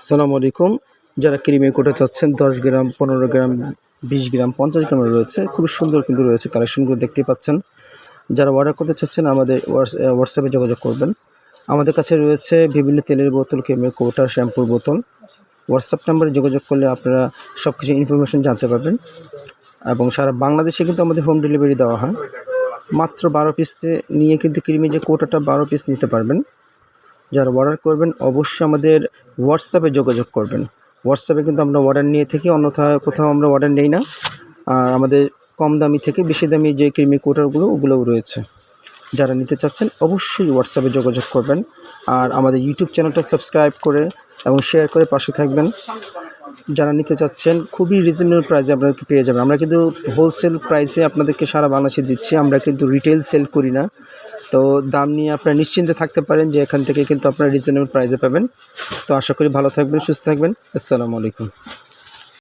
আসসালামু আলাইকুম। যারা ক্রিমে কোটা চাচ্ছেন 10 গ্রাম, 15 গ্রাম, 20 গ্রাম, 50 গ্রামের রয়েছে। খুবই সুন্দর কিন্তু রয়েছে, কালেকশনগুলো দেখতেই পাচ্ছেন। যারা অর্ডার করতে চাচ্ছেন আমাদের হোয়াটসঅ্যাপে যোগাযোগ করবেন। আমাদের কাছে রয়েছে বিভিন্ন তেলের বোতল, ক্রিমের কৌটা, শ্যাম্পুর বোতল। হোয়াটসঅ্যাপ নাম্বারে যোগাযোগ করলে আপনারা সবকিছু ইনফরমেশন জানতে পারবেন এবং সারা বাংলাদেশে কিন্তু আমাদের হোম ডেলিভারি দেওয়া হয়। মাত্র 12 পিস নিয়ে কিন্তু ক্রিমের যে কৌটাটা 12 পিস নিতে পারবেন। যারা অর্ডার করবেন অবশ্যই আমাদের হোয়াটসঅ্যাপে যোগাযোগ করবেন। হোয়াটসঅ্যাপে কিন্তু আমরা অর্ডার নিয়ে থাকি, অন্যথায় কোথাও আমরা অর্ডার নেই না। আর আমাদের কম দামি থেকে বেশি দামি যে ক্রিমি কোটারগুলো ওগুলোও রয়েছে। যারা নিতে চাচ্ছেন অবশ্যই হোয়াটসঅ্যাপে যোগাযোগ করবেন। আর আমাদের ইউটিউব চ্যানেলটা সাবস্ক্রাইব করে এবং শেয়ার করে পাশে থাকবেন। যারা নিতে চাচ্ছেন খুবই রিজনেবল প্রাইসে আপনাদেরকে পেয়ে যাবেন। আমরা কিন্তু হোলসেল প্রাইসে আপনাদেরকে সারা বাংলাদেশে দিচ্ছি, আমরা কিন্তু রিটেল সেল করি না। তো দাম নিয়ে আপনারা নিশ্চিন্তে থাকতে পারেন যে এখান থেকে কিন্তু আপনারা রিজনেবল প্রাইসে পাবেন। তো আশা করি ভালো থাকবেন, সুস্থ থাকবেন। আসসালামু আলাইকুম।